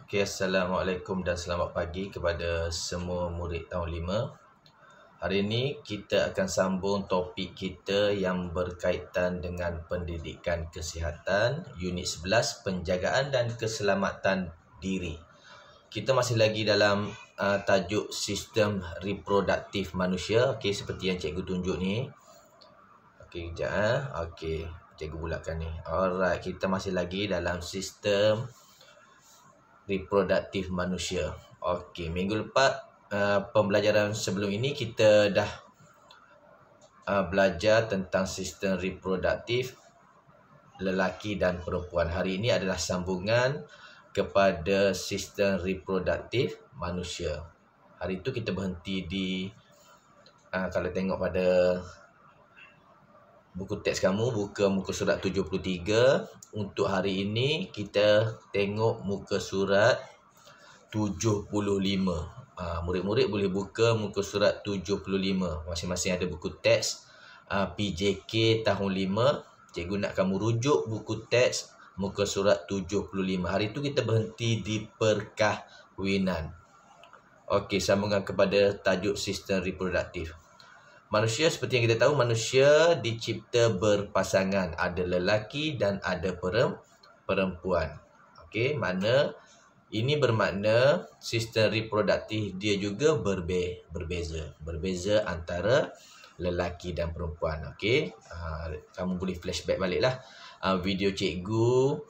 Okay, Assalamualaikum dan selamat pagi kepada semua murid tahun 5. Hari ini kita akan sambung topik kita yang berkaitan dengan pendidikan kesihatan, unit 11, penjagaan dan keselamatan diri. Kita masih lagi dalam tajuk sistem reproduktif manusia. Okey, seperti yang cikgu tunjuk ni. Okey, kejap. Okey, cikgu bulakan ni. Alright, kita masih lagi dalam sistem reproduktif manusia. Okey, minggu lepas pembelajaran sebelum ini kita dah belajar tentang sistem reproduktif lelaki dan perempuan. Hari ini adalah sambungan kepada sistem reproduktif manusia. Hari itu kita berhenti di kalau tengok pada buku teks kamu, buka muka surat 73. Untuk hari ini kita tengok muka surat 75. Murid-murid boleh buka muka surat 75. Masing-masing ada buku teks PJK tahun 5. Cikgu nak kamu rujuk buku teks muka surat 75. Hari itu kita berhenti di perkahwinan. Okey, sambungan kepada tajuk sistem reproduktif. Manusia, seperti yang kita tahu, manusia dicipta berpasangan. Ada lelaki dan ada perempuan. Okey, ini bermakna sistem reproduktif dia juga berbeza. Berbeza antara lelaki dan perempuan. Okey, kamu boleh flashback baliklah video cikgu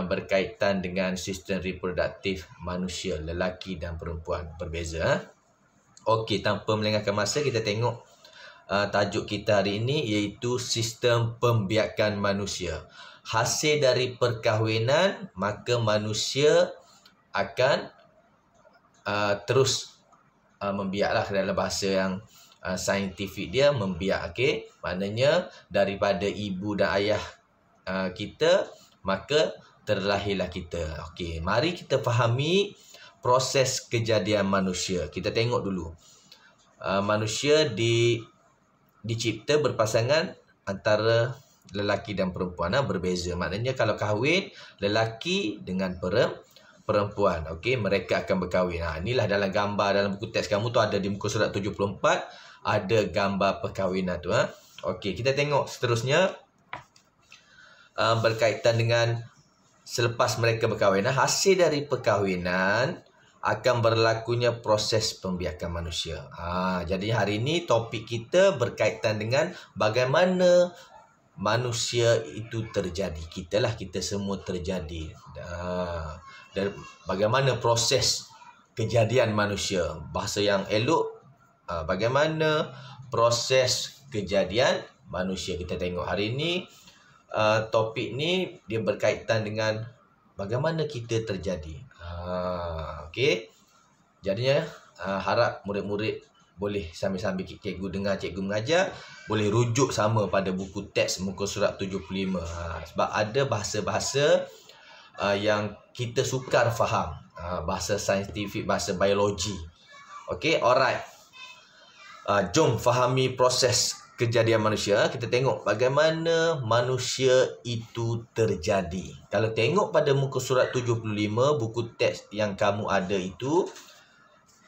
berkaitan dengan sistem reproduktif manusia, lelaki dan perempuan berbeza. Okey, tanpa melengahkan masa, kita tengok tajuk kita hari ini, iaitu sistem pembiakan manusia. Hasil dari perkahwinan, maka manusia akan terus membiaklah. Dalam bahasa yang saintifik dia, membiak. Okey, maknanya daripada ibu dan ayah kita, maka terlahirlah kita. Okey, mari kita fahami proses kejadian manusia. Kita tengok dulu. Manusia dicipta berpasangan antara lelaki dan perempuan, berbeza. Maknanya kalau kahwin, lelaki dengan perempuan, okey, mereka akan berkahwin. Inilah dalam gambar dalam buku teks kamu tu, ada di muka surat 74, ada gambar perkahwinan tu. Okey, kita tengok seterusnya berkaitan dengan selepas mereka berkahwin. Hasil dari perkahwinan akan berlakunya proses pembiakan manusia. Jadi hari ini topik kita berkaitan dengan bagaimana manusia itu terjadi. Kita semua terjadi. Dan bagaimana proses kejadian manusia. Bahasa yang elok, bagaimana proses kejadian manusia. Kita tengok hari ini topik ni dia berkaitan dengan bagaimana kita terjadi. Okey. Jadinya harap murid-murid boleh sambil-sambil cikgu dengar cikgu mengajar, boleh rujuk sama pada buku teks muka surat 75. Sebab ada bahasa-bahasa yang kita sukar faham. Bahasa saintifik, bahasa biologi. Okey, alright. Jom fahami proses kejadian manusia. Kita tengok bagaimana manusia itu terjadi. Kalau tengok pada muka surat 75, buku teks yang kamu ada itu,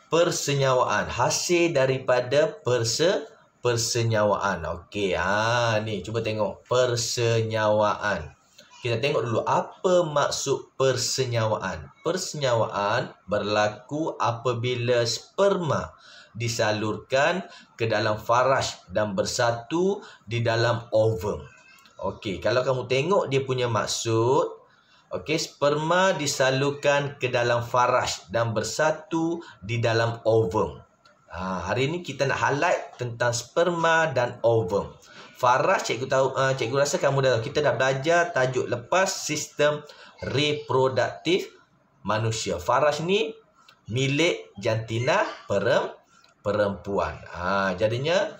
persenyawaan. Hasil daripada persenyawaan. Okey, ni cuba tengok persenyawaan. Kita tengok dulu apa maksud persenyawaan. Persenyawaan berlaku apabila sperma disalurkan ke dalam faraj dan bersatu di dalam ovum. Okey, kalau kamu tengok dia punya maksud, okey, sperma disalurkan ke dalam faraj dan bersatu di dalam ovum. Hari ini kita nak highlight tentang sperma dan ovum. Faraj, cikgu tahu, cikgu rasa kamu dah tahu. Kita dah belajar tajuk lepas sistem reproduktif manusia. Faraj ni milik jantina perempuan. Jadinya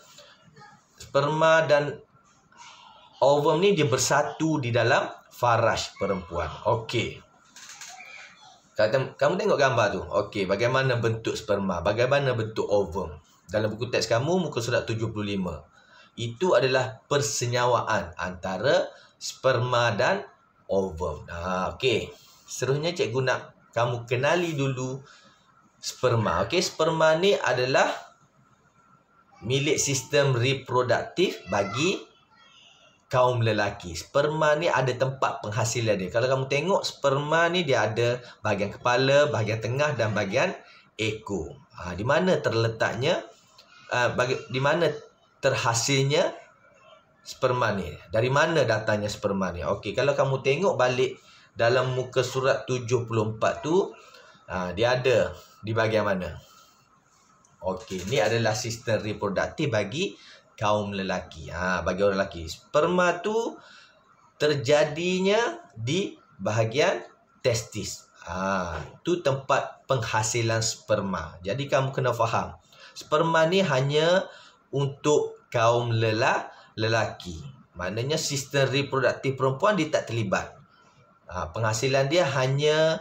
sperma dan ovum ni dia bersatu di dalam faraj perempuan. Okey. Kamu tengok gambar tu. Okey, bagaimana bentuk sperma, bagaimana bentuk ovum. Dalam buku teks kamu muka surat 75. Itu adalah persenyawaan antara sperma dan ovum. Okey. Seterusnya cikgu nak kamu kenali dulu sperma. Okey, sperma ni adalah milik sistem reproduktif bagi kaum lelaki. Sperma ni ada tempat penghasilan dia. Kalau kamu tengok sperma ni dia ada bahagian kepala, bahagian tengah dan bahagian ekor. Di mana terletaknya, di mana terhasilnya sperma ni? Dari mana datangnya sperma ni? Okey, kalau kamu tengok balik dalam muka surat 74 tu, dia ada di bahagian mana? Okey, ni adalah sistem reproduktif bagi kaum lelaki. Bagi orang lelaki. Sperma tu terjadinya di bahagian testis. Tu tempat penghasilan sperma. Jadi kamu kena faham. Sperma ni hanya untuk kaum lelaki. Maknanya sistem reproduktif perempuan dia tak terlibat. Penghasilan dia hanya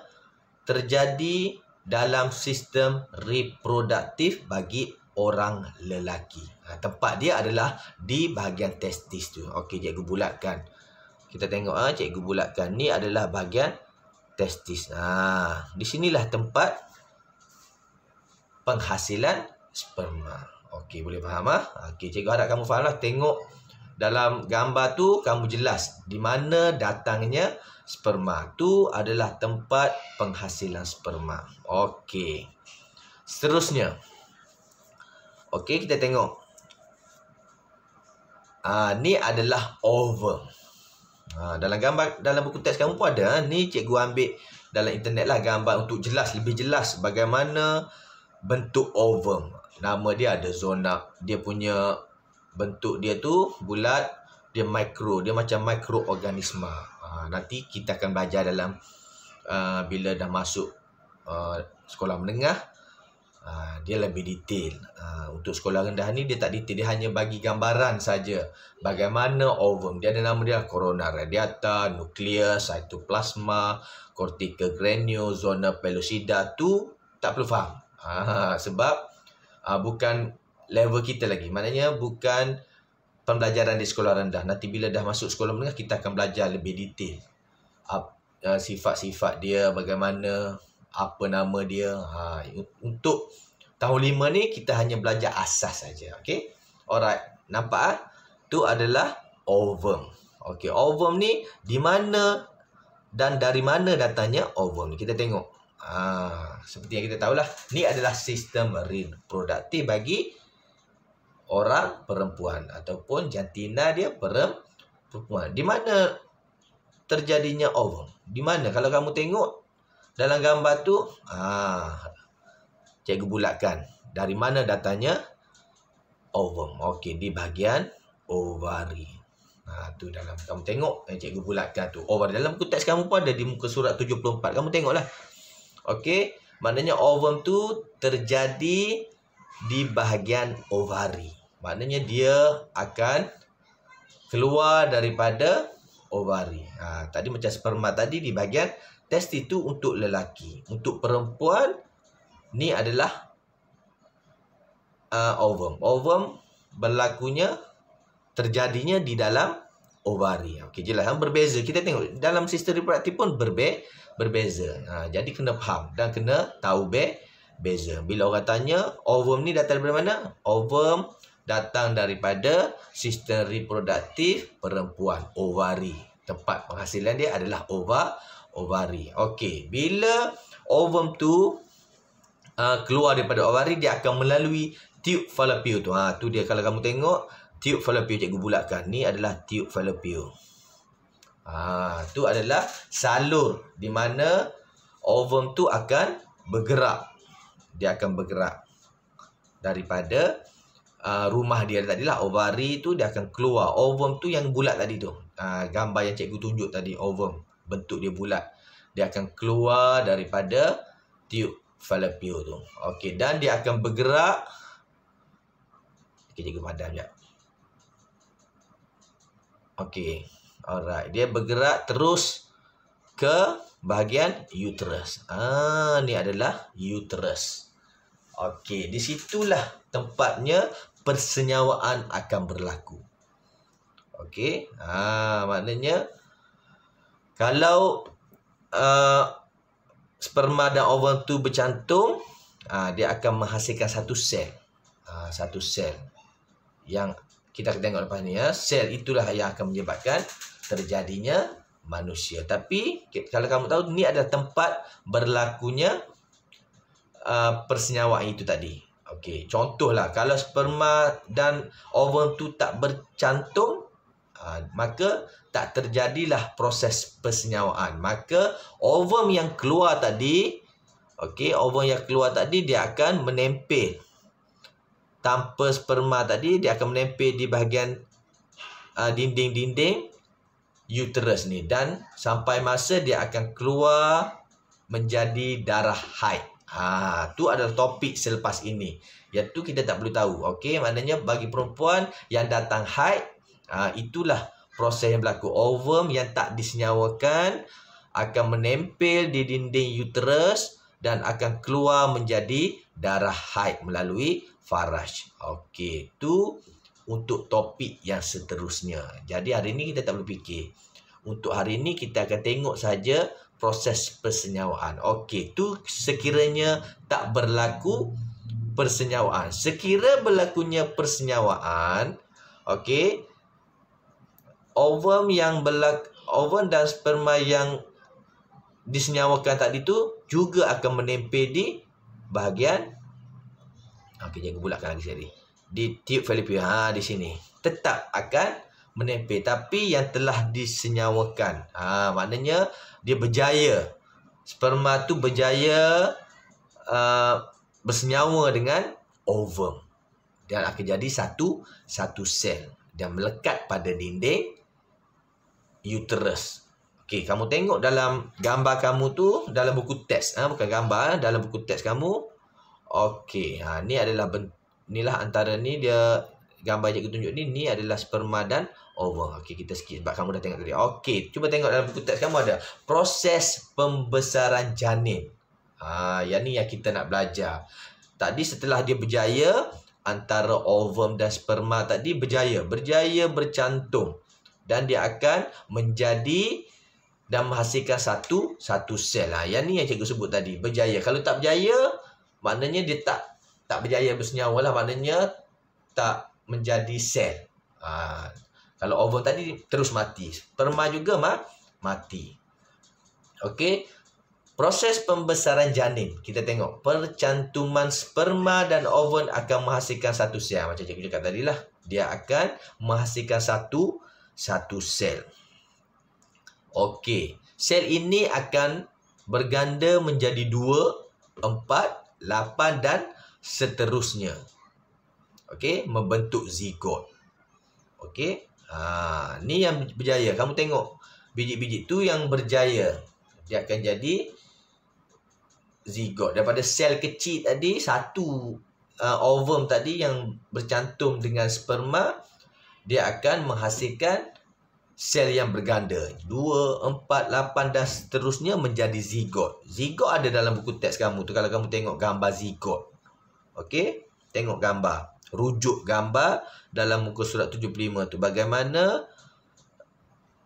terjadi dalam sistem reproduktif bagi orang lelaki. Tempat dia adalah di bahagian testis tu. Okey, cikgu bulatkan. Kita tengok, cikgu bulatkan. Ni adalah bahagian testis. Di sinilah tempat penghasilan sperma. Okey, boleh faham? Okey, cikgu harap kamu faham lah. Tengok dalam gambar tu, kamu jelas di mana datangnya sperma. Tu adalah tempat penghasilan sperma. Okey. Seterusnya. Okey, kita tengok. Ni adalah ovum. Dalam gambar, dalam buku teks kamu pun ada. Ni cikgu ambil dalam internet lah gambar untuk jelas, lebih jelas bagaimana bentuk ovum. Nama dia ada zona. Dia punya bentuk dia tu bulat, dia mikro, dia macam mikroorganisma. Nanti kita akan belajar dalam bila dah masuk sekolah menengah, dia lebih detail. Untuk sekolah rendah ni dia tak detail, dia hanya bagi gambaran saja bagaimana ovum. Dia ada nama dia corona radiata, nukleus, cytoplasma, cortical granule, zona pellucida. Tu tak perlu faham. Sebab bukan level kita lagi. Maknanya bukan pembelajaran di sekolah rendah. Nanti bila dah masuk sekolah menengah, kita akan belajar lebih detail. Sifat-sifat dia, bagaimana, apa nama dia. Untuk tahun 5 ni, kita hanya belajar asas saja. Okay? Alright. Nampak? Tu adalah ovum. Okay. Ovum ni, di mana dan dari mana datangnya ovum ni? Kita tengok. Seperti yang kita tahulah, ni adalah sistem reproduktif bagi orang perempuan ataupun jantina dia perempuan. Di mana terjadinya ovum? Di mana? Kalau kamu tengok dalam gambar tu, cikgu bulatkan. Dari mana datangnya ovum? Okey, di bahagian ovari. Tu dalam kamu tengok, cikgu bulatkan tu. Ovari dalam buku teks kamu pun ada di muka surat 74. Kamu tengoklah. Okey, maknanya ovum tu terjadi di bahagian ovari. Maknanya dia akan keluar daripada ovari. Tadi macam sperma tadi di bahagian testis tu untuk lelaki. Untuk perempuan, ni adalah ovum. Ovum berlakunya, terjadinya di dalam ovari. Okey, jelas. Berbeza. Kita tengok dalam sistem reproduktif pun berbeza. Jadi kena faham dan kena tahu beza. Bila orang tanya, ovum ni datang dari mana? Ovum datang daripada sistem reproduktif perempuan, ovari. Tempat penghasilan dia adalah ovari. Okey, bila ovum tu keluar daripada ovari, dia akan melalui tube fallopian tu. Tu dia, kalau kamu tengok tube fallopian, cikgu bulatkan. Ni adalah tube fallopian. Tu adalah salur di mana ovum tu akan bergerak. Dia akan bergerak daripada rumah dia tadilah, ovari tu dia akan keluar. Ovum tu yang bulat tadi tu. Gambar yang cikgu tunjuk tadi, ovum. Bentuk dia bulat. Dia akan keluar daripada tube fallopian tu. Okey, dan dia akan bergerak. Okey, cikgu padam sekejap. Okey. Alright, dia bergerak terus ke bahagian uterus. Ni adalah uterus. Okey, di situlah tempatnya persenyawaan akan berlaku. Okey, maknanya kalau sperma dan ovum tu bercantum, dia akan menghasilkan satu sel. Satu sel yang kita akan tengok lepas ni ya. Sel itulah yang akan menyebabkan terjadinya manusia. Tapi kalau kamu tahu, ni adalah tempat berlakunya persenyawaan itu tadi. Okey, contohlah kalau sperma dan ovum tu tak bercantum, maka tak terjadilah proses persenyawaan. Maka ovum yang keluar tadi, okey, ovum yang keluar tadi dia akan menempel. Tanpa sperma tadi, dia akan menempel di bahagian dinding-dinding uterus ni, dan sampai masa dia akan keluar menjadi darah haid. Tu adalah topik selepas ini. Yang tu kita tak perlu tahu. Okey, maknanya bagi perempuan yang datang haid, itulah proses yang berlaku. Ovum yang tak disenyawakan akan menempel di dinding uterus dan akan keluar menjadi darah haid melalui faraj. Okey, tu untuk topik yang seterusnya. Jadi hari ini kita tak perlu fikir. Untuk hari ini kita akan tengok saja proses persenyawaan. Okey, tu sekiranya tak berlaku persenyawaan. Sekira berlakunya persenyawaan, okey, ovum dan sperma yang disenyawakan tadi tu juga akan menempel di bahagian, okey, jaga pulakan lagi sekali, di tube fallopian, di sini tetap akan menempel, tapi yang telah disenyawakan. Maknanya dia berjaya, sperma tu berjaya bersenyawa dengan ovum dan akan jadi satu sel dan melekat pada dinding uterus. Okey, kamu tengok dalam gambar kamu tu, dalam buku teks, bukan gambar, dalam buku teks kamu. Okey, ni adalah inilah antara ni, dia gambar cikgu tunjuk ni adalah sperma dan ovum. Okey, kita skip sebab kamu dah tengok tadi. Okey, cuba tengok dalam buku teks kamu ada proses pembesaran janin. Yang ni yang kita nak belajar. Tadi setelah dia berjaya, antara ovum dan sperma tadi berjaya bercantum, dan dia akan menjadi dan menghasilkan satu sel. Yang ni yang cikgu sebut tadi, berjaya. Kalau tak berjaya, maknanya dia tak berjaya bersenyawa lah, maknanya tak menjadi sel. Kalau ovum tadi terus mati, sperma juga mati. Okey, proses pembesaran janin, kita tengok percantuman sperma dan ovum akan menghasilkan satu sel. Macam cikgu cakap tadi lah, dia akan menghasilkan satu sel. Okey, sel ini akan berganda menjadi 2, 4, 8 dan seterusnya. Okey, membentuk zigot. Okey, ni yang berjaya. Kamu tengok biji-biji tu yang berjaya, dia akan jadi zigot. Daripada sel kecil tadi, satu ovum tadi yang bercantum dengan sperma, dia akan menghasilkan sel yang berganda 2, 4, 8 dan seterusnya menjadi zigot. Zigot ada dalam buku teks kamu tu. Kalau kamu tengok gambar zigot, okey, tengok gambar, rujuk gambar dalam muka surat 75 tu, bagaimana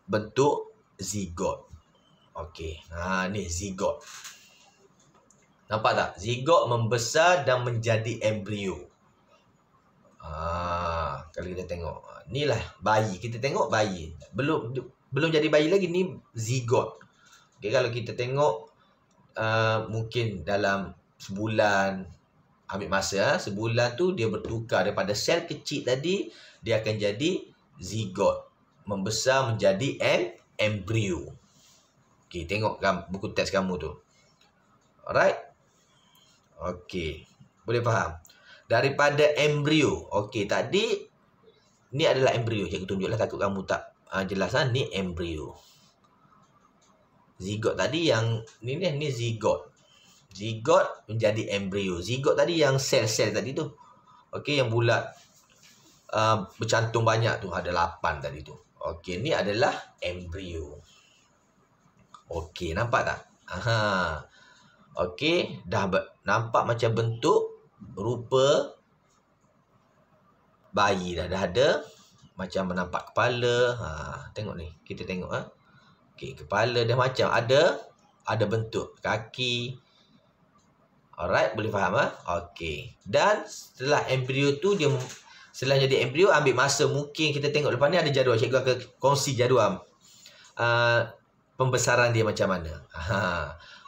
bentuk zigot. Okey, ni zigot. Nampak tak? Zigot membesar dan menjadi embrio. Kalau kita tengok, inilah bayi. Kita tengok bayi. Belum jadi bayi lagi, ni zigot. Okay, kalau kita tengok mungkin dalam sebulan, ambil masa, sebulan tu dia bertukar daripada sel kecil tadi, dia akan jadi zigot, membesar menjadi embrio. Okey, tengok buku teks kamu tu. Alright. Okey, boleh faham? Daripada embrio. Okey, tadi ni adalah embrio. Cikgu tunjuklah, takut kamu tak jelas. Ni embrio. Zigot tadi yang ni zigot. Zigot menjadi embrio. Zigot tadi yang sel-sel tadi tu. Okey, yang bulat bercantum banyak tu, ada 8 tadi tu. Okey, ni adalah embrio. Okey, nampak tak? Okey, dah nampak macam bentuk rupa bayi dah ada. Macam menampak kepala. Tengok ni, kita tengok. Okey, kepala dah macam ada ada bentuk kaki. Alright, boleh faham Okey. Dan setelah embrio tu setelah jadi embrio, ambil masa mungkin kita tengok lepas ni ada jadual. Cikgu akan kongsi jadual pembesaran dia macam mana.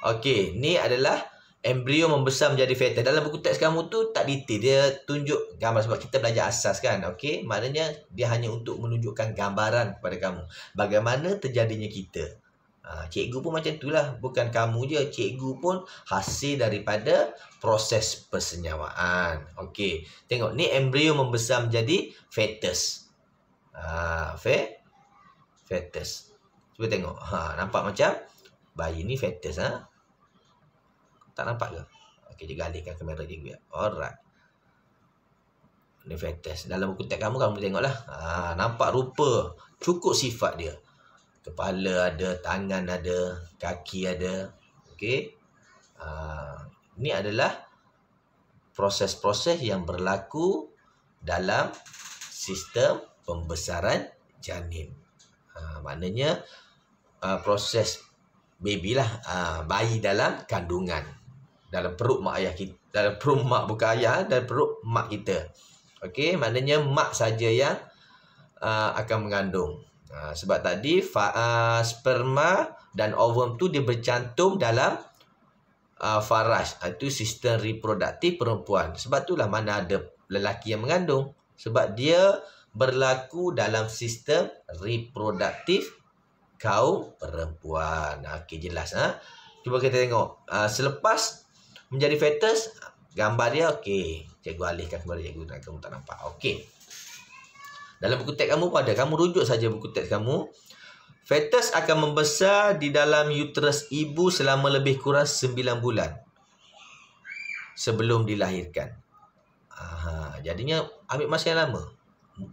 Okey, ni adalah embrio membesar menjadi fetus. Dalam buku teks kamu tu tak detail, dia tunjuk gambar sebab kita belajar asas kan. Okey, maknanya dia hanya untuk menunjukkan gambaran kepada kamu bagaimana terjadinya kita. Cikgu pun macam itulah, bukan kamu je, cikgu pun hasil daripada proses persenyawaan. Okey, tengok ni embrio membesar menjadi fetus. Fetus. Cuba tengok. Nampak macam bayi ni fetus Tak nampak ke? Okey, cikgu alihkan kamera cikgu ya. Alright. Ni fetus. Dalam buku teks kamu boleh tengoklah. Nampak rupa, cukup sifat dia. Kepala ada, tangan ada, kaki ada. Okey. Ini adalah proses-proses yang berlaku dalam sistem pembesaran janin. Maknanya proses baby lah, bayi dalam kandungan, dalam perut mak ayah kita, dalam perut mak bukan ayah, dalam perut mak kita. Okey, maknanya mak saja yang akan mengandung. Sebab tadi sperma dan ovum tu dia bercantum dalam faraj. Itu sistem reproduktif perempuan. Sebab itulah mana ada lelaki yang mengandung. Sebab dia berlaku dalam sistem reproduktif kaum perempuan. Okey, jelas Cuba kita tengok. Selepas menjadi fetus, gambar dia okey. Cikgu alihkan kepada cikgu dan kamu tak nampak. Okey. Dalam buku teks kamu pun ada. Kamu rujuk saja buku teks kamu. Fetus akan membesar di dalam uterus ibu selama lebih kurang 9 bulan sebelum dilahirkan. Jadinya ambil masa yang lama.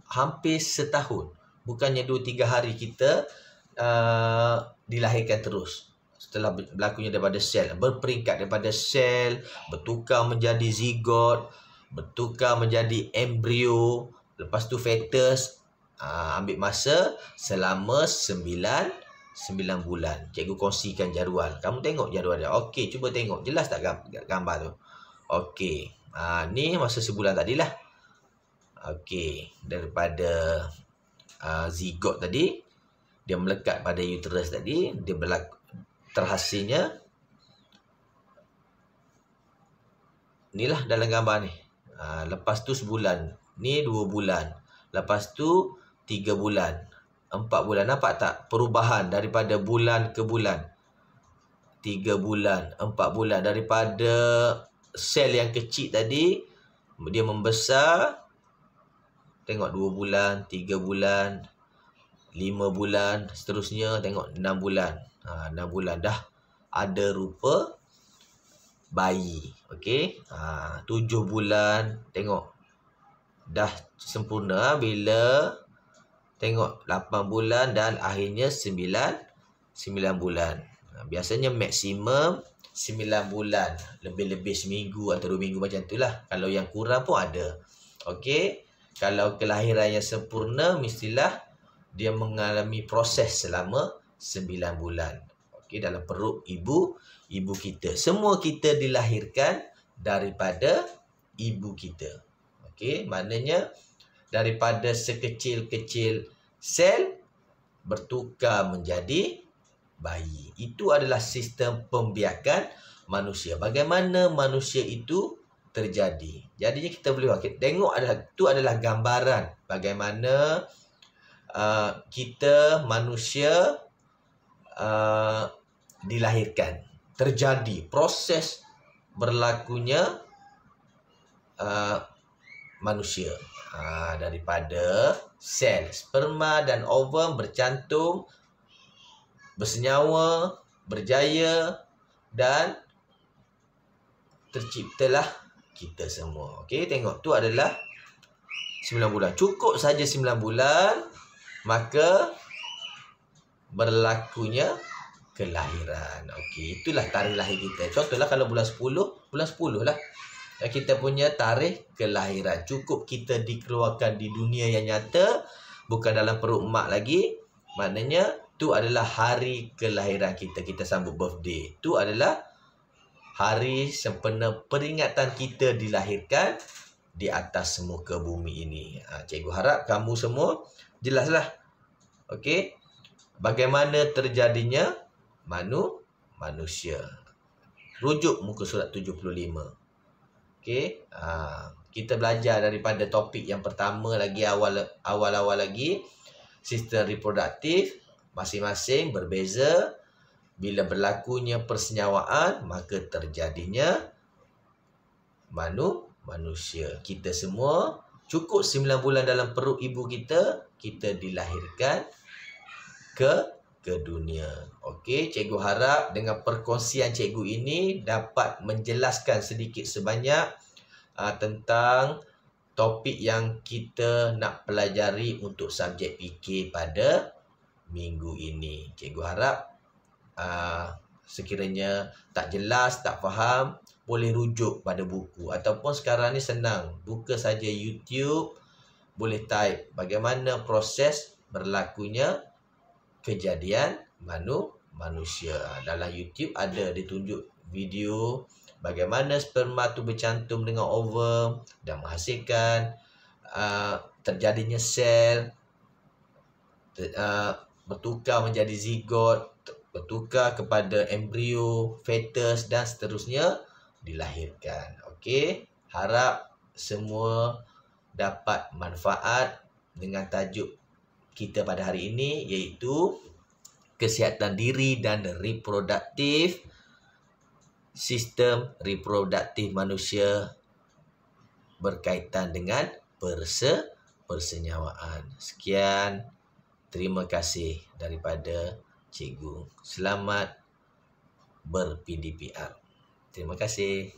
Hampir setahun. Bukannya 2-3 hari kita dilahirkan terus. Setelah berlakunya daripada sel, berperingkat daripada sel, bertukar menjadi zigot, bertukar menjadi embrio, lepas tu fetus, ambil masa selama 9 bulan. Cikgu kongsikan jadual. Kamu tengok jadual dia. Okey, cuba tengok. Jelas tak gambar tu? Okey. Ni masa sebulan tadilah. Okey. Daripada zigot tadi, dia melekat pada uterus tadi, dia terhasilnya. Inilah dalam gambar ni. Lepas tu sebulan. Ni 2 bulan. Lepas tu 3 bulan. 4 bulan. Nampak tak perubahan daripada bulan ke bulan? 3 bulan. 4 bulan. Daripada sel yang kecil tadi, dia membesar. Tengok 2 bulan, 3 bulan, 5 bulan. Seterusnya tengok 6 bulan. 6 bulan dah ada rupa bayi. Okey. 7 bulan. Tengok. Dah sempurna bila tengok 8 bulan dan akhirnya 9 bulan. Biasanya maksimum 9 bulan. Lebih-lebih seminggu atau 2 minggu macam itulah. Kalau yang kurang pun ada. Okey. Kalau kelahiran yang sempurna, mestilah dia mengalami proses selama 9 bulan. Okey, dalam perut ibu kita. Semua kita dilahirkan daripada ibu kita. Okey, maknanya daripada sekecil-kecil sel bertukar menjadi bayi. Itu adalah sistem pembiakan manusia. Bagaimana manusia itu terjadi. Jadinya kita boleh tengok itu adalah gambaran bagaimana kita manusia dilahirkan. Terjadi proses berlakunya manusia. Daripada sel sperma dan ovum bercantum, bersenyawa, berjaya dan terciptalah kita semua. Okey, tengok tu adalah 9 bulan. Cukup saja 9 bulan maka berlakunya kelahiran. Okey, itulah tarikh lahir kita. Contohlah kalau bulan 10 lah kita punya tarikh kelahiran. Cukup kita dikeluarkan di dunia yang nyata, bukan dalam perut mak lagi. Maknanya tu adalah hari kelahiran kita. Kita sambut birthday. Tu adalah hari sempena peringatan kita dilahirkan di atas muka bumi ini. Cikgu harap kamu semua jelaslah. Okey. Bagaimana terjadinya manusia. Rujuk muka surat 75. Okey. Kita belajar daripada topik yang pertama lagi, awal-awal lagi. Sistem reproduktif masing-masing berbeza. Bila berlakunya persenyawaan, maka terjadinya manusia. Kita semua cukup 9 bulan dalam perut ibu kita, kita dilahirkan ke dunia. Okey, cikgu harap dengan perkongsian cikgu ini dapat menjelaskan sedikit sebanyak tentang topik yang kita nak pelajari untuk subjek PK pada minggu ini. Cikgu harap sekiranya tak jelas, tak faham, boleh rujuk pada buku. Ataupun sekarang ni senang, buka saja YouTube, boleh type bagaimana proses berlakunya kejadian manusia. Dalam YouTube ada ditunjuk video bagaimana sperma tu bercantum dengan ovum dan menghasilkan terjadinya sel bertukar menjadi zigot, bertukar kepada embrio, fetus dan seterusnya dilahirkan. Okey, harap semua dapat manfaat dengan tajuk kita pada hari ini, iaitu kesihatan diri dan reproduktif, sistem reproduktif manusia berkaitan dengan persenyawaan. Sekian, terima kasih daripada cikgu. Selamat ber-PDPR. Terima kasih.